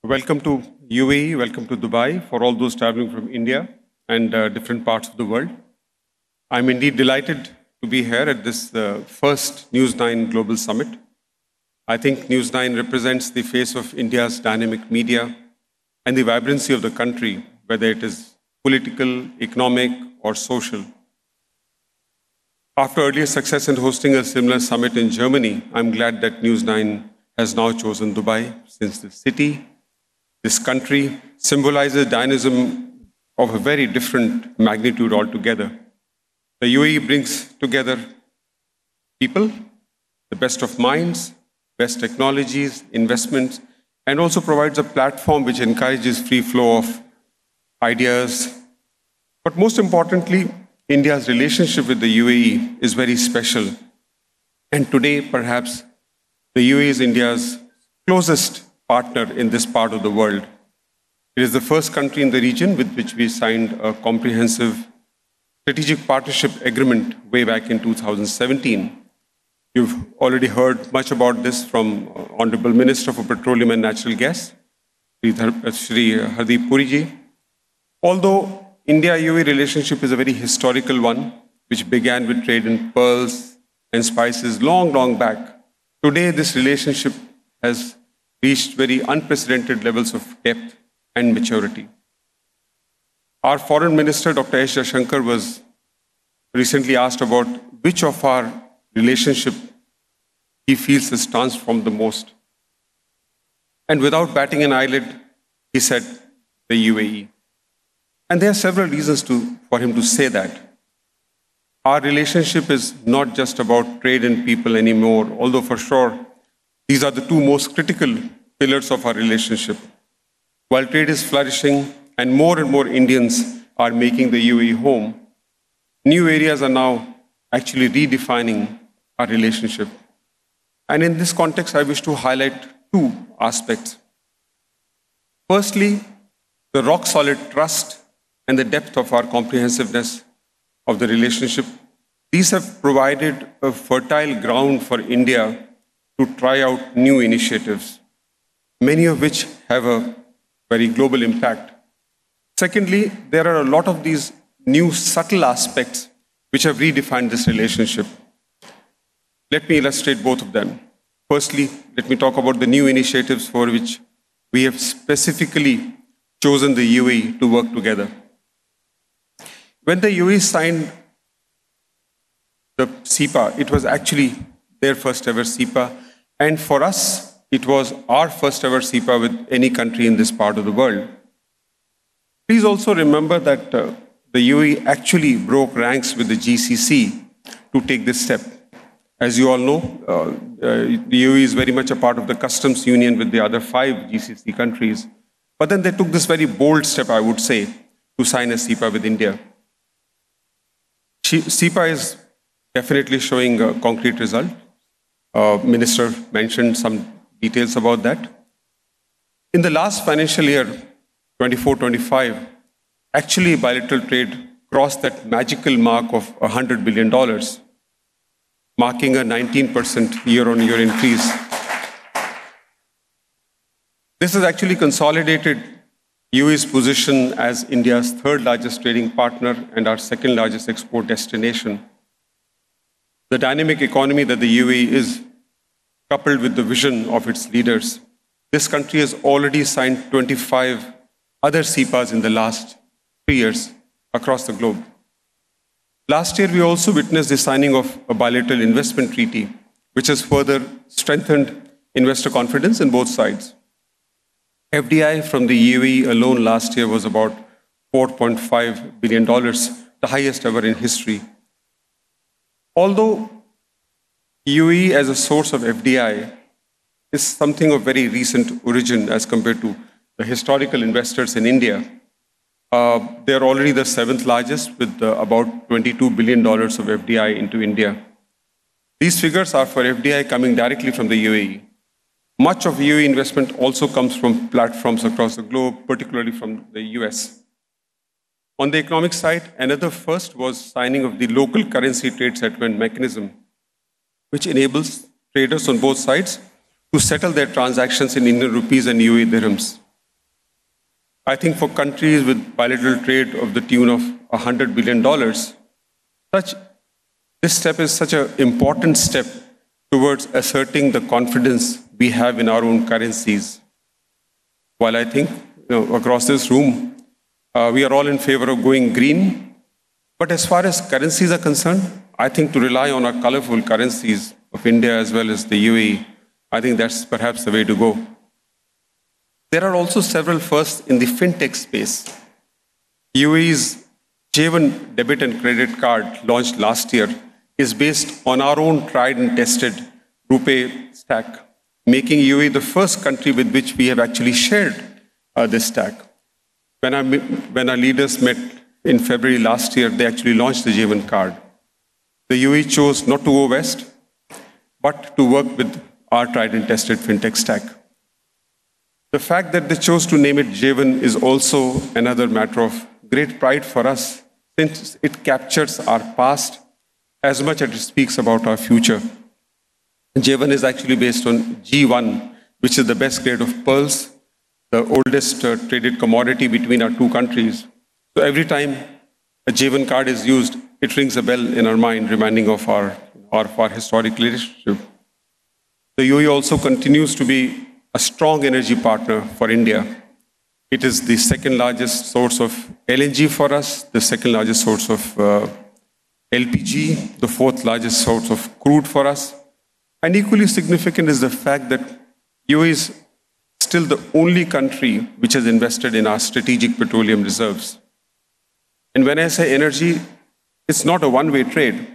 Welcome to UAE, welcome to Dubai for all those traveling from India and different parts of the world. I'm indeed delighted to be here at this first News9 Global Summit. I think News9 represents the face of India's dynamic media and the vibrancy of the country, whether it is political, economic, or social. After earlier success in hosting a similar summit in Germany, I'm glad that News9 has now chosen Dubai, since the city, this country, symbolizes dynamism of a very different magnitude altogether. The UAE brings together people, the best of minds, best technologies, investments, and also provides a platform which encourages free flow of ideas. But most importantly, India's relationship with the UAE is very special. And today, perhaps, the UAE is India's closest partner in this part of the world. It is the first country in the region with which we signed a comprehensive strategic partnership agreement way back in 2017. You've already heard much about this from Honorable Minister for Petroleum and Natural Gas, Shri Hardeep Puri ji. Although India-UAE relationship is a very historical one, which began with trade in pearls and spices long back, today this relationship has reached very unprecedented levels of depth and maturity. Our Foreign Minister, Dr. S. Jaishankar, was recently asked about which of our relationship he feels has transformed the most. And without batting an eyelid, he said, the UAE. And there are several reasons for him to say that. Our relationship is not just about trade and people anymore, although for sure, these are the two most critical pillars of our relationship. While trade is flourishing and more Indians are making the UAE home, new areas are now actually redefining our relationship. And in this context, I wish to highlight two aspects. Firstly, the rock-solid trust and the depth of our comprehensiveness of the relationship. These have provided a fertile ground for India to try out new initiatives, many of which have a very global impact. Secondly, there are a lot of these new subtle aspects which have redefined this relationship. Let me illustrate both of them. Firstly, let me talk about the new initiatives for which we have specifically chosen the UAE to work together. When the UAE signed the CEPA, it was actually their first ever CEPA. And for us, it was our first ever CEPA with any country in this part of the world. Please also remember that the UAE actually broke ranks with the GCC to take this step. As you all know, the UAE is very much a part of the customs union with the other 5 GCC countries. But then they took this very bold step, I would say, to sign a CEPA with India. CEPA is definitely showing a concrete result. Minister mentioned some details about that. In the last financial year, 24-25, actually bilateral trade crossed that magical mark of $100 billion, marking a 19% year-on-year increase. This has actually consolidated UAE's position as India's 3rd largest trading partner and our 2nd largest export destination. The dynamic economy that the UAE is, coupled with the vision of its leaders, this country has already signed 25 other CEPAs in the last 3 years across the globe. Last year, we also witnessed the signing of a bilateral investment treaty, which has further strengthened investor confidence in both sides. FDI from the UAE alone last year was about $4.5 billion, the highest ever in history. Although UAE as a source of FDI is something of very recent origin as compared to the historical investors in India, they are already the 7th largest with about $22 billion of FDI into India. These figures are for FDI coming directly from the UAE. Much of UAE investment also comes from platforms across the globe, particularly from the US. On the economic side, another first was signing of the local currency trade settlement mechanism, which enables traders on both sides to settle their transactions in Indian rupees and UAE dirhams I think for countries with bilateral trade of the tune of $100 billion, this step is such an important step towards asserting the confidence we have in our own currencies. While I think across this room, we are all in favor of going green, but as far as currencies are concerned, I think to rely on our colorful currencies of India as well as the UAE, I think that's perhaps the way to go. There are also several firsts in the fintech space. UAE's J1 debit and credit card launched last year is based on our own tried and tested RuPay stack, making UAE the first country with which we have actually shared this stack. When our leaders met in February last year, they actually launched the J1 card. The UAE chose not to go west, but to work with our tried and tested fintech stack. The fact that they chose to name it J1 is also another matter of great pride for us, since it captures our past as much as it speaks about our future. J1 is actually based on G1, which is the best grade of pearls, the oldest traded commodity between our two countries. So every time a J1 card is used, it rings a bell in our mind, reminding of our historic relationship. The UAE also continues to be a strong energy partner for India. It is the second largest source of LNG for us, the second largest source of LPG, the fourth largest source of crude for us. And equally significant is the fact that UAE is still the only country which has invested in our strategic petroleum reserves. And when I say energy, it's not a one-way trade.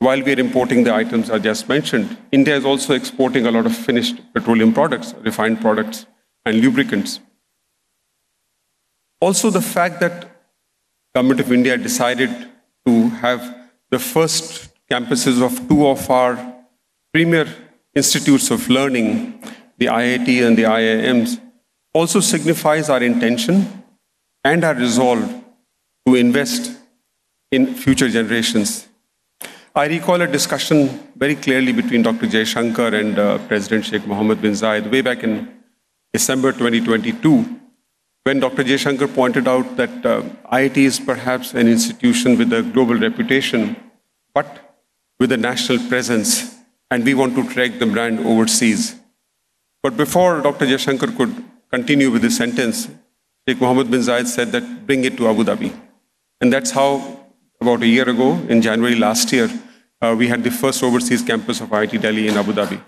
While we are importing the items I just mentioned, India is also exporting a lot of finished petroleum products, refined products, and lubricants. Also, the fact that the Government of India decided to have the first campuses of two of our premier institutes of learning, the IIT and the IIMs, also signifies our intention and our resolve to invest in future generations. I recall a discussion very clearly between Dr. Jaishankar and President Sheikh Mohammed bin Zayed way back in December 2022, when Dr. Jaishankar pointed out that IIT is perhaps an institution with a global reputation, but with a national presence, and we want to take the brand overseas. But before Dr. Jaishankar could continue with the sentence, Sheikh Mohammed bin Zayed said that bring it to Abu Dhabi. And that's how, about a year ago, in January last year, we had the first overseas campus of IIT Delhi in Abu Dhabi.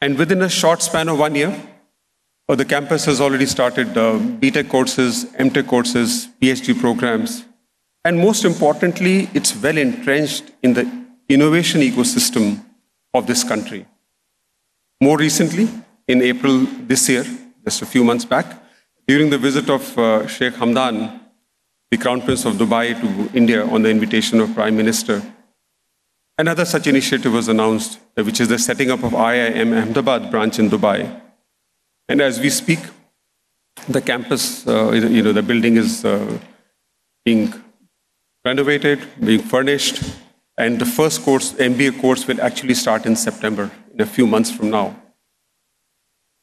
And within a short span of 1 year, the campus has already started BTech courses, MTech courses, PhD programs. And most importantly, it's well entrenched in the innovation ecosystem of this country. More recently, in April this year, just a few months back, during the visit of Sheikh Hamdan, the Crown Prince of Dubai, to India on the invitation of Prime Minister, another such initiative was announced, which is the setting up of IIM Ahmedabad branch in Dubai. And as we speak, the campus, the building is being renovated, being furnished, and the first course, MBA course, will actually start in September, in a few months from now.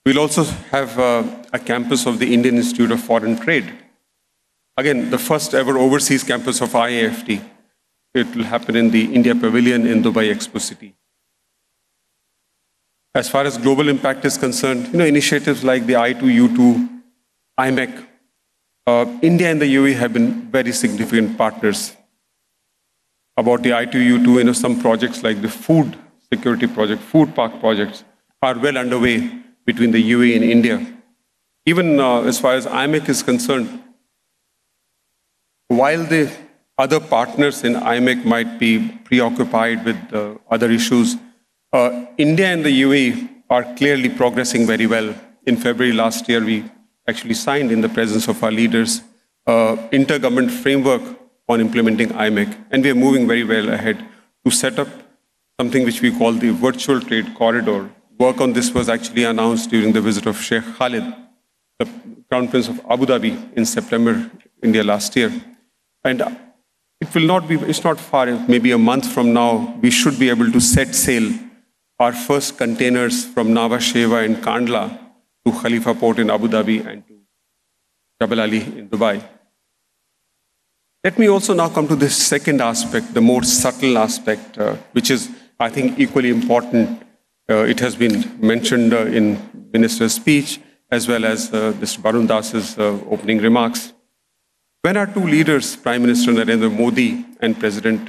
We'll also have a campus of the Indian Institute of Foreign Trade. Again, the first ever overseas campus of IAFT. It will happen in the India Pavilion in Dubai Expo City. As far as global impact is concerned, initiatives like the I2U2, IMEC, India and the UAE have been very significant partners. About the I2U2, some projects like the food security project, food park projects are well underway between the UAE and India. Even as far as IMEC is concerned, while the other partners in IMEC might be preoccupied with other issues, India and the UAE are clearly progressing very well. In February last year, we actually signed, in the presence of our leaders, intergovernment framework on implementing IMEC, and we are moving very well ahead to set up something which we call the virtual trade corridor. Work on this was actually announced during the visit of Sheikh Khalid, the Crown Prince of Abu Dhabi, in September, India last year. And it's not far, maybe a month from now, we should be able to set sail our first containers from Nhava Sheva in Kandla to Khalifa Port in Abu Dhabi and to Jebel Ali in Dubai. Let me also now come to this second aspect, the more subtle aspect, which is, I think, equally important. It has been mentioned in Minister's speech, as well as Mr. Barun Das's opening remarks. When our two leaders, Prime Minister Narendra Modi and President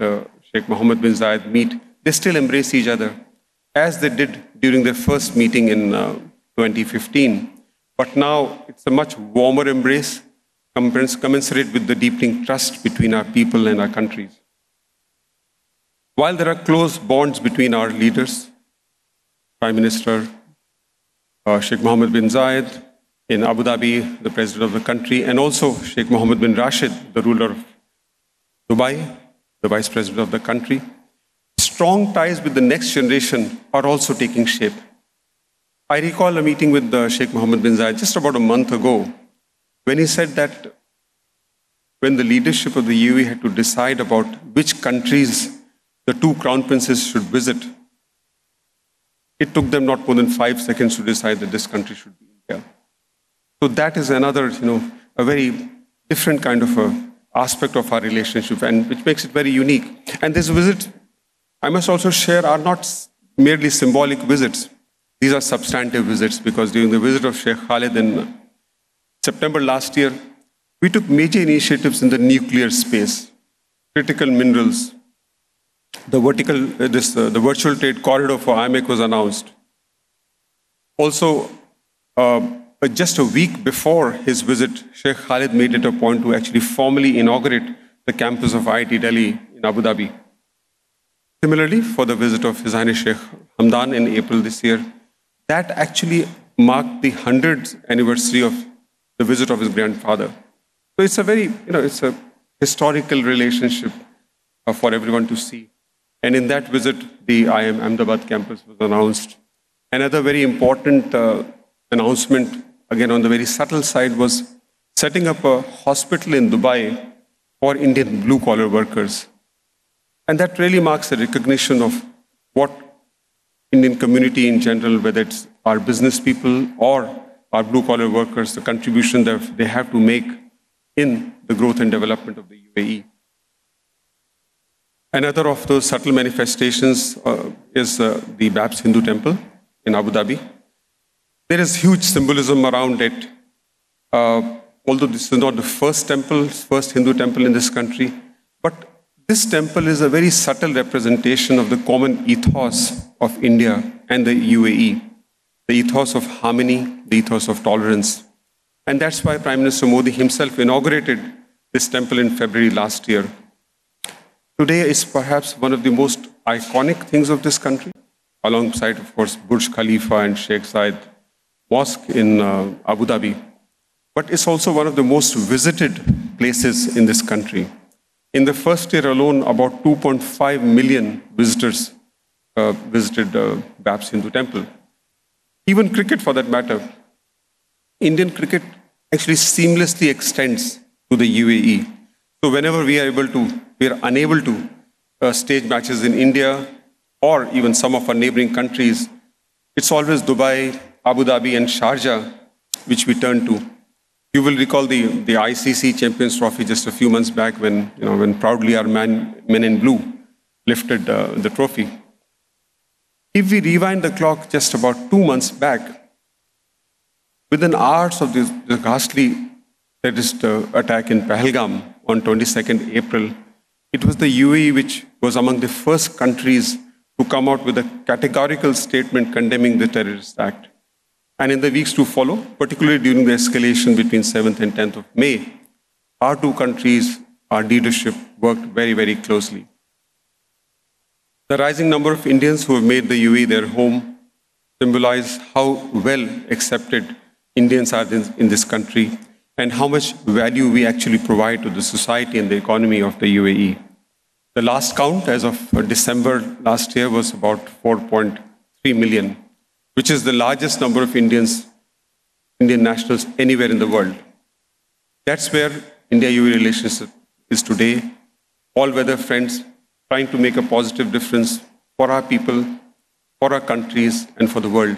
Sheikh Mohammed bin Zayed, meet, they still embrace each other, as they did during their first meeting in 2015. But now it's a much warmer embrace, commensurate with the deepening trust between our people and our countries. While there are close bonds between our leaders, Prime Minister Sheikh Mohammed bin Zayed, in Abu Dhabi, the president of the country, and also Sheikh Mohammed bin Rashid, the ruler of Dubai, the vice president of the country, strong ties with the next generation are also taking shape. I recall a meeting with Sheikh Mohammed bin Zayed just about a month ago, when he said that when the leadership of the UAE had to decide about which countries the two crown princes should visit, it took them not more than 5 seconds to decide that this country should be India. So that is another, a very different kind of aspect of our relationship, and which makes it very unique. And these visits, I must also share, are not merely symbolic visits. These are substantive visits, because during the visit of Sheikh Khalid in September last year, we took major initiatives in the nuclear space, critical minerals. The virtual trade corridor for IMEC was announced. Also, just a week before his visit, Sheikh Khalid made it a point to actually formally inaugurate the campus of IIT Delhi in Abu Dhabi. Similarly, for the visit of His Highness Sheikh Hamdan in April this year, that actually marked the 100th anniversary of the visit of his grandfather. So it's a very, it's a historical relationship for everyone to see. And in that visit, the IIM Ahmedabad campus was announced. Another very important announcement, again on the very subtle side, was setting up a hospital in Dubai for Indian blue-collar workers. And that really marks a recognition of what Indian community in general, whether it's our business people or our blue-collar workers, the contribution that they have to make in the growth and development of the UAE. Another of those subtle manifestations is the Babs Hindu Temple in Abu Dhabi. There is huge symbolism around it. Although this is not the first Hindu temple in this country, but this temple is a very subtle representation of the common ethos of India and the UAE, the ethos of harmony, the ethos of tolerance. And that's why Prime Minister Modi himself inaugurated this temple in February last year. Today is perhaps one of the most iconic things of this country, alongside, of course, Burj Khalifa and Sheikh Zayed Mosque in Abu Dhabi. But it's also one of the most visited places in this country. In the first year alone, about 2.5 million visitors visited Babs Hindu Temple. Even cricket, for that matter. Indian cricket actually seamlessly extends to the UAE. So whenever we are unable to stage matches in India or even some of our neighboring countries, it's always Dubai, Abu Dhabi and Sharjah which we turn to. You will recall the ICC Champions Trophy just a few months back when proudly our men in blue lifted the trophy. If we rewind the clock just about 2 months back, within hours of the ghastly terrorist attack in Pahalgam on 22nd April, it was the UAE which was among the first countries to come out with a categorical statement condemning the terrorist act. And in the weeks to follow, particularly during the escalation between 7th and 10th of May, our two countries, our leadership worked very, very closely. The rising number of Indians who have made the UAE their home symbolize how well accepted Indians are in this country and how much value we actually provide to the society and the economy of the UAE. The last count as of December last year was about 4.3 million, which is the largest number of Indian nationals anywhere in the world. That's where India-UAE relationship is today. All-weather friends trying to make a positive difference for our people, for our countries, and for the world.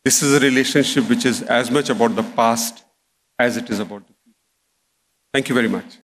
This is a relationship which is as much about the past as it is about the future. Thank you very much.